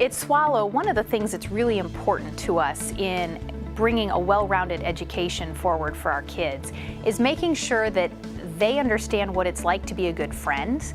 At Swallow, one of the things that's really important to us in bringing a well-rounded education forward for our kids is making sure that they understand what it's like to be a good friend,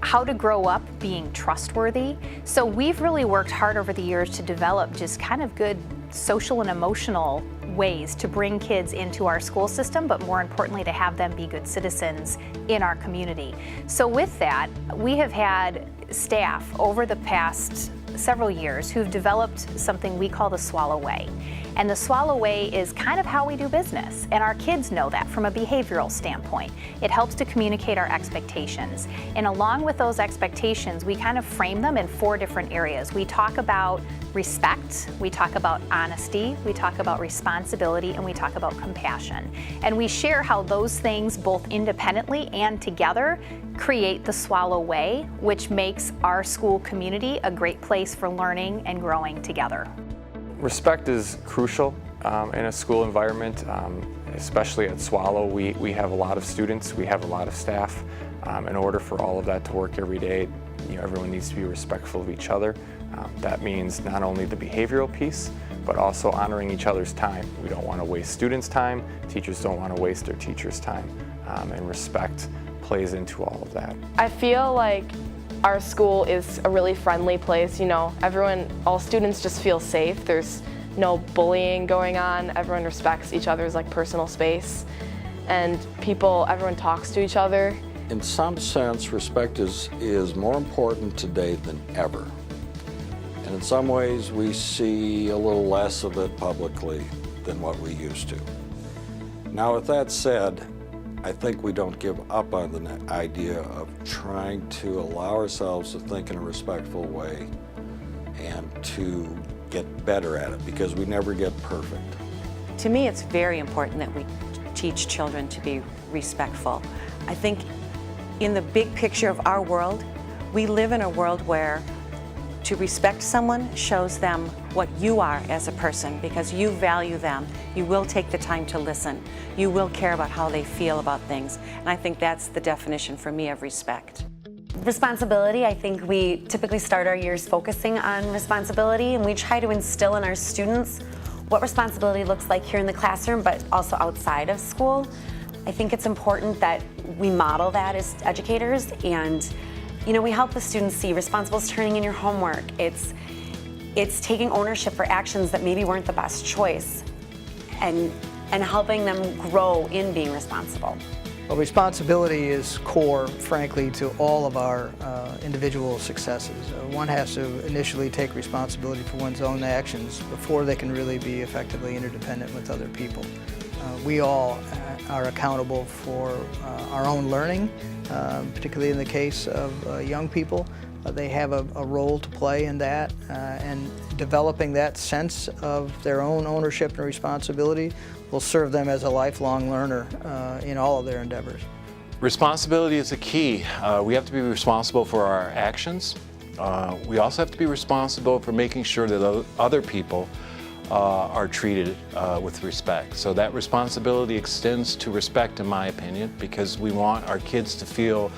how to grow up being trustworthy. So we've really worked hard over the years to develop just kind of good social and emotional ways to bring kids into our school system, but more importantly to have them be good citizens in our community. So with that, we have had staff over the past several years who've developed something we call the Swallow Way. And the Swallow Way is kind of how we do business, and our kids know that from a behavioral standpoint. It helps to communicate our expectations. And along with those expectations, we kind of frame them in 4 different areas. We talk about respect, we talk about honesty, we talk about responsibility, and we talk about compassion. And we share how those things, both independently and together, create the Swallow Way, which makes our school community a great place for learning and growing together. Respect is crucial in a school environment, especially at Swallow. We have a lot of students, we have a lot of staff. In order for all of that to work every day, everyone needs to be respectful of each other. That means not only the behavioral piece, but also honoring each other's time. We don't want to waste students' time, teachers don't want to waste their teachers' time, and respect plays into all of that. I feel like our school is a really friendly place. All students just feel safe. There's no bullying going on. Everyone respects each other's personal space, and everyone talks to each other. In some sense, respect is more important today than ever. And in some ways, we see a little less of it publicly than what we used to. Now, with that said, I think we don't give up on the idea of trying to allow ourselves to think in a respectful way and to get better at it, because we never get perfect. To me, it's very important that we teach children to be respectful. I think in the big picture of our world, we live in a world where to respect someone shows them what you are as a person, because you value them. You will take the time to listen. You will care about how they feel about things. And I think that's the definition for me of respect. Responsibility, I think we typically start our years focusing on responsibility, and we try to instill in our students what responsibility looks like here in the classroom, but also outside of school. I think it's important that we model that as educators, and we help the students see responsible is turning in your homework. It's taking ownership for actions that maybe weren't the best choice, and helping them grow in being responsible. Well, responsibility is core, frankly, to all of our individual successes. One has to initially take responsibility for one's own actions before they can really be effectively interdependent with other people. We all are accountable for our own learning, particularly in the case of young people. They have a role to play in that, and developing that sense of their own ownership and responsibility will serve them as a lifelong learner in all of their endeavors. Responsibility is a key. We have to be responsible for our actions. We also have to be responsible for making sure that other people are treated with respect. So that responsibility extends to respect, in my opinion, because we want our kids to feel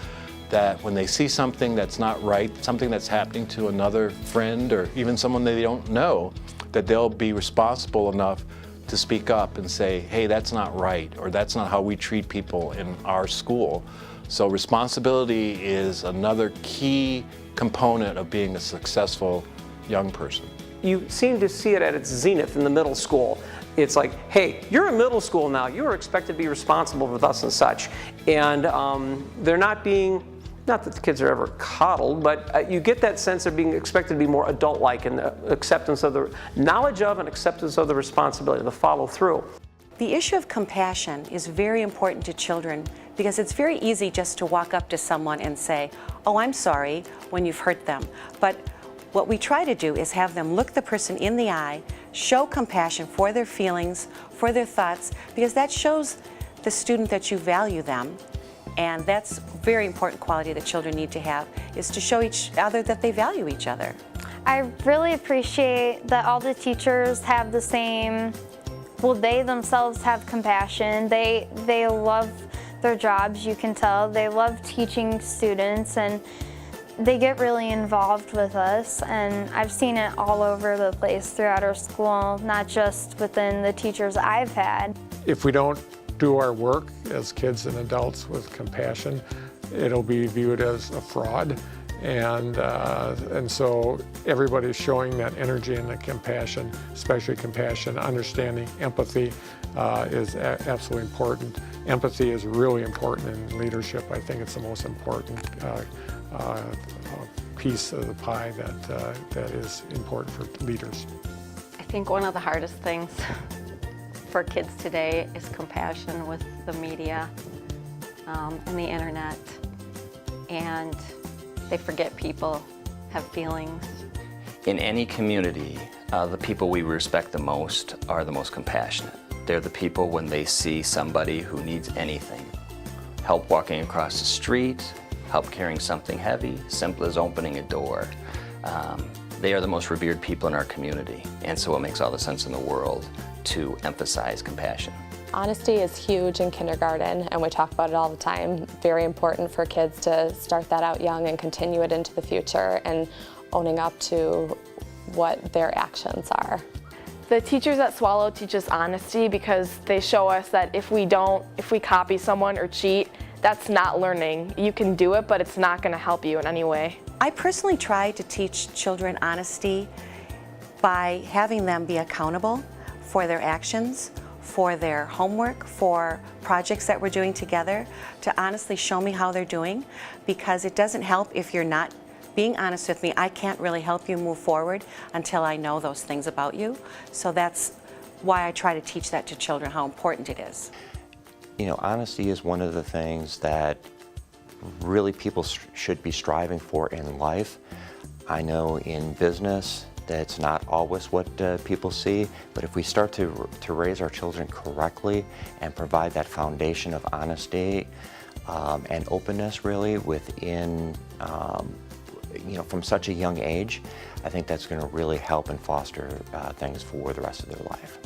that when they see something that's not right, something that's happening to another friend or even someone they don't know, that they'll be responsible enough to speak up and say, hey, that's not right, or that's not how we treat people in our school. So responsibility is another key component of being a successful young person. You seem to see it at its zenith in the middle school. It's like, hey, you're in middle school now, you are expected to be responsible with us and such. And they're not being, not that the kids are ever coddled, but you get that sense of being expected to be more adult-like in the acceptance of the knowledge of and acceptance of the responsibility, the follow-through. The issue of compassion is very important to children, because it's very easy just to walk up to someone and say, oh, I'm sorry, when you've hurt them. But what we try to do is have them look the person in the eye, show compassion for their feelings, for their thoughts, because that shows the student that you value them. And that's a very important quality that children need to have, is to show each other that they value each other. I really appreciate that all the teachers have the same, well, they themselves have compassion. They love their jobs. You can tell they love teaching students, and they get really involved with us, and I've seen it all over the place throughout our school, not just within the teachers I've had. If we don't do our work as kids and adults with compassion, it'll be viewed as a fraud. And so everybody's showing that energy and the compassion, especially compassion, understanding, empathy is absolutely important. Empathy is really important in leadership. I think it's the most important piece of the pie that is important for leaders. I think one of the hardest things for kids today is compassion with the media and the internet, and they forget people have feelings. In any community, the people we respect the most are the most compassionate. They're the people when they see somebody who needs anything. Help walking across the street, help carrying something heavy, simple as opening a door. They are the most revered people in our community, and so it makes all the sense in the world to emphasize compassion. Honesty is huge in kindergarten, and we talk about it all the time. Very important for kids to start that out young and continue it into the future, and owning up to what their actions are. The teachers at Swallow teach us honesty because they show us that if we copy someone or cheat, that's not learning. You can do it, but it's not going to help you in any way. I personally try to teach children honesty by having them be accountable for their actions, for their homework, for projects that we're doing together, to honestly show me how they're doing, because it doesn't help if you're not being honest with me. I can't really help you move forward until I know those things about you. So that's why I try to teach that to children, how important it is. You know, honesty is one of the things that really people should be striving for in life. I know in business that's not always what people see, but if we start to raise our children correctly and provide that foundation of honesty and openness really within, you know, from such a young age, I think that's going to really help and foster things for the rest of their life.